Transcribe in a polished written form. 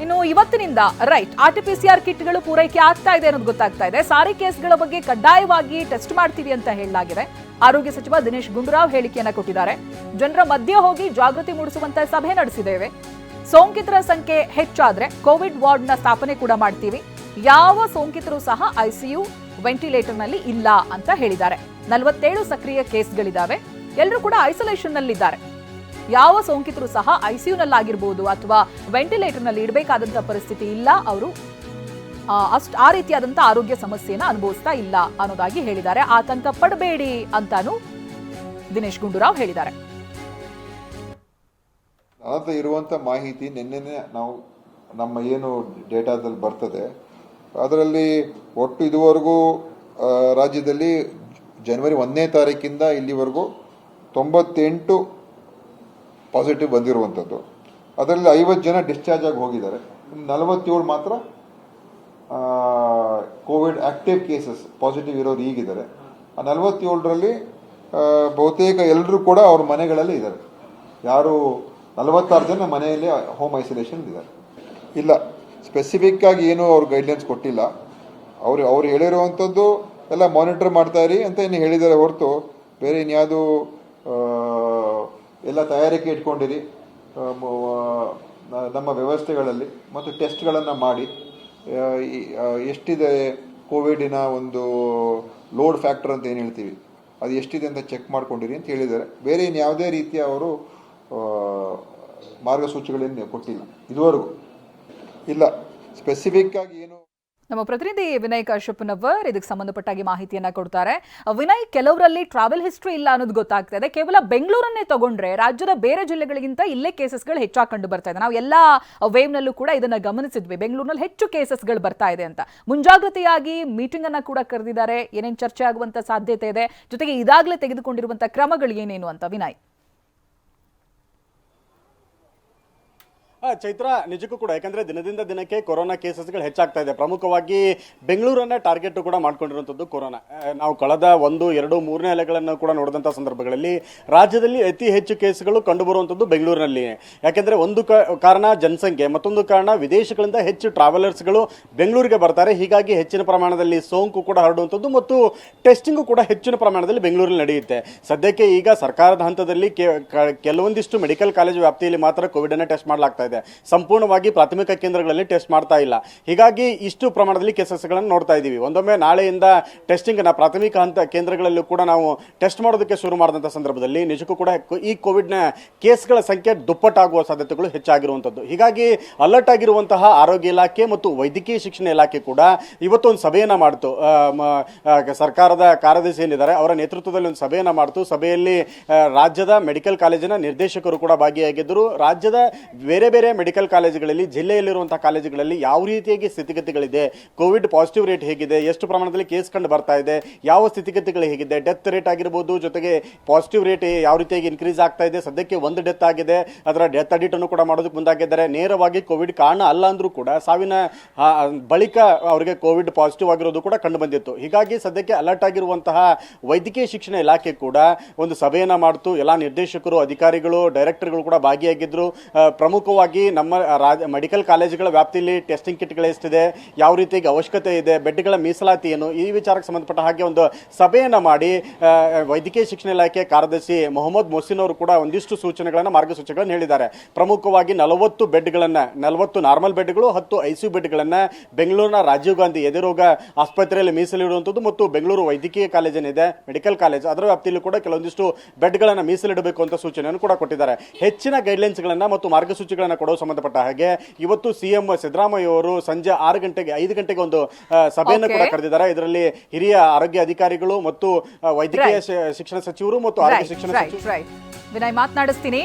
ಇನ್ನು ಇವತ್ತಿನಿಂದ RT-PCR ಕಿಟ್ಗಳು ಪೂರೈಕೆ ಆಗ್ತಾ ಇದೆ ಅನ್ನೋದು ಗೊತ್ತಾಗ್ತಾ ಇದೆ. ಸಾರಿ ಕೇಸ್ಗಳ ಬಗ್ಗೆ ಕಡ್ಡಾಯವಾಗಿ ಟೆಸ್ಟ್ ಮಾಡ್ತೀವಿ ಅಂತ ಹೇಳಲಾಗಿದೆ. ಆರೋಗ್ಯ ಸಚಿವ ದಿನೇಶ್ ಗುಂಡೂರಾವ್ ಹೇಳಿಕೆಯನ್ನ ಕೊಟ್ಟಿದ್ದಾರೆ. ಜನರ ಮಧ್ಯೆ ಹೋಗಿ ಜಾಗೃತಿ ಮೂಡಿಸುವಂತ ಸಭೆ ನಡೆಸಿದ್ದೇವೆ. ಸೋಂಕಿತರ ಸಂಖ್ಯೆ ಹೆಚ್ಚಾದ್ರೆ ಕೋವಿಡ್ ವಾರ್ಡ್ನ ಸ್ಥಾಪನೆ ಕೂಡ ಮಾಡ್ತೀವಿ. ಯಾವ ಸೋಂಕಿತರು ಸಹ ICU ವೆಂಟಿಲೇಟರ್ನಲ್ಲಿ ಇಲ್ಲ ಅಂತ ಹೇಳಿದ್ದಾರೆ. 47 ಸಕ್ರಿಯ ಕೇಸ್ಗಳಿದ್ದಾವೆ. ಎಲ್ಲರೂ ಕೂಡ ಐಸೋಲೇಷನ್ ನಲ್ಲಿದ್ದಾರೆ. ಯಾವ ಸೋಂಕಿತರು ಸಹ ICUನಲ್ಲಾಗಿರ್ಬೋದು ಅಥವಾ ವೆಂಟಿಲೇಟರ್ನಲ್ಲಿ ಇಡಬೇಕಾದಂತ ಪರಿಸ್ಥಿತಿ ಇಲ್ಲ. ಅವರು ಆ ರೀತಿಯಾದಂತ ಆರೋಗ್ಯ ಸಮಸ್ಯೆಯನ್ನು ಅನುಭವಿಸ್ತಾ ಇಲ್ಲ ಅನ್ನೋದಾಗಿ ಹೇಳಿದ್ದಾರೆ. ಆತಂಕ ಪಡಬೇಡಿ ಅಂತಾನು ದಿನೇಶ್ ಗುಂಡೂರಾವ್ ಹೇಳಿದ್ದಾರೆ. ಇರುವಂತ ಮಾಹಿತಿ ನಿನ್ನೆ ನಾವು ನಮ್ಮ ಏನು ಡೇಟಾದಲ್ಲಿ ಬರ್ತದೆ ಅದರಲ್ಲಿ ಒಟ್ಟು ಇದುವರೆಗೂ ರಾಜ್ಯದಲ್ಲಿ ಜನವರಿ 1ನೇ ತಾರೀಕಿಂದ ಇಲ್ಲಿವರೆಗೂ 98 ಪಾಸಿಟಿವ್ ಬಂದಿರುವಂಥದ್ದು. ಅದರಲ್ಲಿ 50 ಜನ ಡಿಸ್ಚಾರ್ಜ್ ಆಗಿ ಹೋಗಿದ್ದಾರೆ. 47 ಮಾತ್ರ ಕೋವಿಡ್ ಆಕ್ಟಿವ್ ಕೇಸಸ್ ಪಾಸಿಟಿವ್ ಇರೋರು ಈಗಿದ್ದಾರೆ. ಆ 47ರಲ್ಲಿ ಬಹುತೇಕ ಎಲ್ಲರೂ ಕೂಡ ಅವ್ರ ಮನೆಗಳಲ್ಲಿ ಇದ್ದಾರೆ. ಯಾರು 46 ಜನ ಮನೆಯಲ್ಲಿ ಹೋಮ್ ಐಸೋಲೇಷನ್ ಇದ್ದಾರೆ. ಇಲ್ಲ, ಸ್ಪೆಸಿಫಿಕ್ ಆಗಿ ಏನು ಅವ್ರು ಗೈಡ್ಲೈನ್ಸ್ ಕೊಟ್ಟಿಲ್ಲ. ಅವ್ರು ಹೇಳಿರುವಂಥದ್ದು ಎಲ್ಲ ಮಾನಿಟರ್ ಮಾಡ್ತಾ ಇರಿ ಅಂತ ಏನು ಹೇಳಿದ್ದಾರೆ ಹೊರತು ಬೇರೆ ಇನ್ಯಾವುದು ಎಲ್ಲ ತಯಾರಿಕೆ ಇಟ್ಕೊಂಡಿರಿ ನಮ್ಮ ವ್ಯವಸ್ಥೆಗಳಲ್ಲಿ ಮತ್ತು ಟೆಸ್ಟ್ಗಳನ್ನು ಮಾಡಿ ಎಷ್ಟಿದೆ ಕೋವಿಡಿನ ಒಂದು ಲೋಡ್ ಫ್ಯಾಕ್ಟರ್ ಅಂತ ಏನು ಹೇಳ್ತೀವಿ ಅದು ಎಷ್ಟಿದೆ ಅಂತ ಚೆಕ್ ಮಾಡ್ಕೊಂಡಿರಿ ಅಂತ ಹೇಳಿದ್ದಾರೆ. ಬೇರೆ ಇನ್ಯಾವುದೇ ರೀತಿಯ ಅವರು ಮಾರ್ಗಸೂಚಿಗಳನ್ನು ಕೊಟ್ಟಿಲ್ಲ ಇದುವರೆಗೂ. ಇಲ್ಲ, ಸ್ಪೆಸಿಫಿಕ್ ಆಗಿ ಏನು. ನಮ್ಮ ಪ್ರತಿನಿಧಿ ವಿನಯ್ ಕಾಶ್ಯಪ್ನವರ್ ಇದಕ್ಕೆ ಸಂಬಂಧಪಟ್ಟಾಗಿ ಮಾಹಿತಿಯನ್ನ ಕೊಡ್ತಾರೆ. ವಿನಯ್, ಕೆಲವರಲ್ಲಿ ಟ್ರಾವೆಲ್ ಹಿಸ್ಟ್ರಿ ಇಲ್ಲ ಅನ್ನೋದು ಗೊತ್ತಾಗ್ತಾ ಇದೆ. ಕೇವಲ ಬೆಂಗಳೂರನ್ನೇ ತಗೊಂಡ್ರೆ ರಾಜ್ಯದ ಬೇರೆ ಜಿಲ್ಲೆಗಳಿಗಿಂತ ಇಲ್ಲೇ ಕೇಸಸ್ಗಳು ಹೆಚ್ಚಾಗಿ ಕಂಡು ಬರ್ತಾ ಇದೆ. ನಾವು ಎಲ್ಲ ವೇವ್ನಲ್ಲೂ ಕೂಡ ಇದನ್ನ ಗಮನಿಸಿದ್ವಿ. ಬೆಂಗಳೂರಿನಲ್ಲಿ ಹೆಚ್ಚು ಕೇಸಸ್ಗಳು ಬರ್ತಾ ಇದೆ ಅಂತ ಮುಂಜಾಗ್ರತೆಯಾಗಿ ಮೀಟಿಂಗ್ ಅನ್ನ ಕೂಡ ಕರೆದಿದ್ದಾರೆ. ಏನೇನು ಚರ್ಚೆ ಆಗುವಂತ ಸಾಧ್ಯತೆ ಇದೆ, ಜೊತೆಗೆ ಇದಾಗಲೇ ತೆಗೆದುಕೊಂಡಿರುವಂತಹ ಕ್ರಮಗಳು ಏನೇನು ಅಂತ ವಿನಯ್? ಚೈತ್ರ, ನಿಜಕ್ಕೂ ಕೂಡ ಯಾಕಂದ್ರೆ ದಿನದಿಂದ ದಿನಕ್ಕೆ ಕೊರೋನಾ ಕೇಸಸ್ಗಳು ಹೆಚ್ಚಾಗ್ತಾ ಇದೆ. ಪ್ರಮುಖವಾಗಿ ಬೆಂಗಳೂರನ್ನ ಟಾರ್ಗೆಟ್ ಕೂಡ ಮಾಡ್ಕೊಂಡಿರುವಂಥದ್ದು ಕೊರೋನಾ. ನಾವು ಕಳೆದ 1, 2, 3ನೇ ಅಲೆಗಳನ್ನು ಕೂಡ ನೋಡಿದಂಥ ಸಂದರ್ಭಗಳಲ್ಲಿ ರಾಜ್ಯದಲ್ಲಿ ಅತಿ ಹೆಚ್ಚು ಕೇಸ್ಗಳು ಕಂಡುಬರುವಂಥದ್ದು ಬೆಂಗಳೂರಿನಲ್ಲಿ. ಯಾಕೆಂದ್ರೆ ಒಂದು ಕಾರಣ ಜನಸಂಖ್ಯೆ, ಮತ್ತೊಂದು ಕಾರಣ ವಿದೇಶಗಳಿಂದ ಹೆಚ್ಚು ಟ್ರಾವೆಲರ್ಸ್ಗಳು ಬೆಂಗಳೂರಿಗೆ ಬರ್ತಾರೆ. ಹೀಗಾಗಿ ಹೆಚ್ಚಿನ ಪ್ರಮಾಣದಲ್ಲಿ ಸೋಂಕು ಕೂಡ ಹರಡುವಂಥದ್ದು ಮತ್ತು ಟೆಸ್ಟಿಂಗು ಕೂಡ ಹೆಚ್ಚಿನ ಪ್ರಮಾಣದಲ್ಲಿ ಬೆಂಗಳೂರಲ್ಲಿ ನಡೆಯುತ್ತೆ. ಸದ್ಯಕ್ಕೆ ಈಗ ಸರ್ಕಾರದ ಹಂತದಲ್ಲಿ ಕೆಲವೊಂದಿಷ್ಟು ಮೆಡಿಕಲ್ ಕಾಲೇಜು ವ್ಯಾಪ್ತಿಯಲ್ಲಿ ಮಾತ್ರ ಕೋವಿಡ್ ಅನ್ನ ಟೆಸ್ಟ್ ಮಾಡಲಾಗ್ತಾ ಇದೆ. ಸಂಪೂರ್ಣವಾಗಿ ಪ್ರಾಥಮಿಕ ಕೇಂದ್ರಗಳಲ್ಲಿ ಟೆಸ್ಟ್ ಮಾಡ್ತಾ ಇಲ್ಲ. ಹೀಗಾಗಿ ಇಷ್ಟು ಪ್ರಮಾಣದಲ್ಲಿ ಕೇಸಸ್ಗಳನ್ನು ನೋಡ್ತಾ ಇದ್ದೀವಿ. ಒಂದೊಮ್ಮೆ ನಾಳೆಯಿಂದ ಟೆಸ್ಟಿಂಗ್ ಪ್ರಾಥಮಿಕ ಹಂತ ಕೇಂದ್ರಗಳಲ್ಲೂ ಕೂಡ ನಾವು ಟೆಸ್ಟ್ ಮಾಡೋದಕ್ಕೆ ಶುರು ಮಾಡಿದಂಥ ಸಂದರ್ಭದಲ್ಲಿ ನಿಜಕ್ಕೂ ಕೂಡ ಈ ಕೋವಿಡ್ನ ಕೇಸ್ಗಳ ಸಂಖ್ಯೆ ದುಪ್ಪಟ್ಟಾಗುವ ಸಾಧ್ಯತೆಗಳು ಹೆಚ್ಚಾಗಿರುವಂಥದ್ದು. ಹೀಗಾಗಿ ಅಲರ್ಟ್ ಆಗಿರುವಂತಹ ಆರೋಗ್ಯ ಇಲಾಖೆ ಮತ್ತು ವೈದ್ಯಕೀಯ ಶಿಕ್ಷಣ ಇಲಾಖೆ ಕೂಡ ಇವತ್ತು ಒಂದು ಸಭೆಯನ್ನ ಮಾಡಿತು. ಸರ್ಕಾರದ ಕಾರ್ಯದರ್ಶಿ ಏನಿದ್ದಾರೆ ಅವರ ನೇತೃತ್ವದಲ್ಲಿ ಒಂದು ಸಭೆಯನ್ನ ಮಾಡಿತು. ಸಭೆಯಲ್ಲಿ ರಾಜ್ಯದ ಮೆಡಿಕಲ್ ಕಾಲೇಜಿನ ನಿರ್ದೇಶಕರು ಕೂಡ ಭಾಗಿಯಾಗಿದ್ದರು. ರಾಜ್ಯದ ಬೇರೆ ಬೇರೆ ಮೆಡಿಕಲ್ ಕಾಲೇಜುಗಳಲ್ಲಿ, ಜಿಲ್ಲೆಯಲ್ಲಿರುವಂತಹ ಕಾಲೇಜುಗಳಲ್ಲಿ ಯಾವ ರೀತಿಯಾಗಿ ಸ್ಥಿತಿಗತಿಗಳಿದೆ, ಕೋವಿಡ್ ಪಾಸಿಟಿವ್ ರೇಟ್ ಹೇಗಿದೆ, ಎಷ್ಟು ಪ್ರಮಾಣದಲ್ಲಿ ಕೇಸ್ ಕಂಡು ಬರ್ತಾ ಇದೆ, ಯಾವ ಸ್ಥಿತಿಗತಿಗಳು ಹೇಗಿದೆ, ಡೆತ್ ರೇಟ್ ಆಗಿರ್ಬೋದು, ಜೊತೆಗೆ ಪಾಸಿಟಿವ್ ರೇಟ್ ಯಾವ ರೀತಿಯಾಗಿ ಇನ್ಕ್ರೀಸ್ ಆಗ್ತಾ ಇದೆ. ಸದ್ಯಕ್ಕೆ 1 ಡೆತ್ ಆಗಿದೆ, ಅದರ ಡೆತ್ ಅಡಿಟ್ ಅನ್ನು ಕೂಡ ಮಾಡೋದಕ್ಕೆ ಮುಂದಾಗಿದ್ದಾರೆ. ನೇರವಾಗಿ ಕೋವಿಡ್ ಕಾರಣ ಅಲ್ಲ ಅಂದ್ರೂ ಕೂಡ ಸಾವಿನ ಬಳಿಕ ಅವರಿಗೆ ಕೋವಿಡ್ ಪಾಸಿಟಿವ್ ಆಗಿರೋದು ಕೂಡ ಕಂಡು ಬಂದಿತ್ತು. ಹೀಗಾಗಿ ಸದ್ಯಕ್ಕೆ ಅಲರ್ಟ್ ಆಗಿರುವಂತಹ ವೈದ್ಯಕೀಯ ಶಿಕ್ಷಣ ಇಲಾಖೆ ಕೂಡ ಒಂದು ಸಭೆಯನ್ನ ಮಾಡಿತು. ಎಲ್ಲ ನಿರ್ದೇಶಕರು, ಅಧಿಕಾರಿಗಳು, ಡೈರೆಕ್ಟರ್ಗಳು ಕೂಡ ಭಾಗಿಯಾಗಿದ್ರು. ಪ್ರಮುಖವಾಗಿ ನಮ್ಮ ಮೆಡಿಕಲ್ ಕಾಲೇಜುಗಳ ವ್ಯಾಪ್ತಿಯಲ್ಲಿ ಟೆಸ್ಟಿಂಗ್ ಕಿಟ್ಗಳು ಎಷ್ಟಿದೆ, ಯಾವ ರೀತಿಯಾಗಿ ಅವಶ್ಯಕತೆ ಇದೆ, ಬೆಡ್ಗಳ ಮೀಸಲಾತಿ ಏನು, ಈ ವಿಚಾರಕ್ಕೆ ಸಂಬಂಧಪಟ್ಟ ಹಾಗೆ ಒಂದು ಸಭೆಯನ್ನು ಮಾಡಿ ವೈದ್ಯಕೀಯ ಶಿಕ್ಷಣ ಇಲಾಖೆ ಕಾರ್ಯದರ್ಶಿ ಮೊಹಮ್ಮದ್ ಮೊಹಸಿನ್ ಅವರು ಕೂಡ ಒಂದಿಷ್ಟು ಸೂಚನೆಗಳನ್ನು, ಮಾರ್ಗಸೂಚಿಗಳನ್ನು ಹೇಳಿದ್ದಾರೆ. ಪ್ರಮುಖವಾಗಿ 40 ಬೆಡ್ಗಳನ್ನು, 40 ನಾರ್ಮಲ್ ಬೆಡ್ಗಳು, 10 ICU ಬೆಡ್ಗಳನ್ನು ಬೆಂಗಳೂರಿನ ರಾಜೀವ್ ಗಾಂಧಿ ಎದೆರೋಗ ಆಸ್ಪತ್ರೆಯಲ್ಲಿ ಮೀಸಲಿಡುವಂಥದ್ದು ಮತ್ತು ಬೆಂಗಳೂರು ವೈದ್ಯಕೀಯ ಕಾಲೇಜ್ ಏನಿದೆ ಮೆಡಿಕಲ್ ಕಾಲೇಜ್ ಅದರ ವ್ಯಾಪ್ತಿಯಲ್ಲಿ ಕೂಡ ಕೆಲವೊಂದಿಷ್ಟು ಬೆಡ್ಗಳನ್ನು ಮೀಸಲಿಡಬೇಕು ಅಂತ ಸೂಚನೆಯನ್ನು ಕೂಡ ಕೊಟ್ಟಿದ್ದಾರೆ. ಹೆಚ್ಚಿನ ಗೈಡ್ಲೈನ್ಸ್ಗಳನ್ನು ಮತ್ತು ಮಾರ್ಗಸೂಚಿಗಳನ್ನು ಕೊಡೋ ಸಂಬಂಧಪಟ್ಟ ಹಾಗೆ ಇವತ್ತು CM ಸಿದ್ದರಾಮಯ್ಯ ಅವರು ಸಂಜೆ 5 ಗಂಟೆಗೆ ಒಂದು ಸಭೆಯನ್ನು ಕೂಡ ಕರೆದಿದ್ದಾರೆ. ಇದರಲ್ಲಿ ಹಿರಿಯ ಆರೋಗ್ಯ ಅಧಿಕಾರಿಗಳು ಮತ್ತು ವೈದ್ಯಕೀಯ ಶಿಕ್ಷಣ ಸಚಿವರು ಮತ್ತು ಆರೋಗ್ಯ ಶಿಕ್ಷಣ ಸಚಿವರು ವಿನಯ್ ಮಾತನಾಡಿಸ್ತೀನಿ.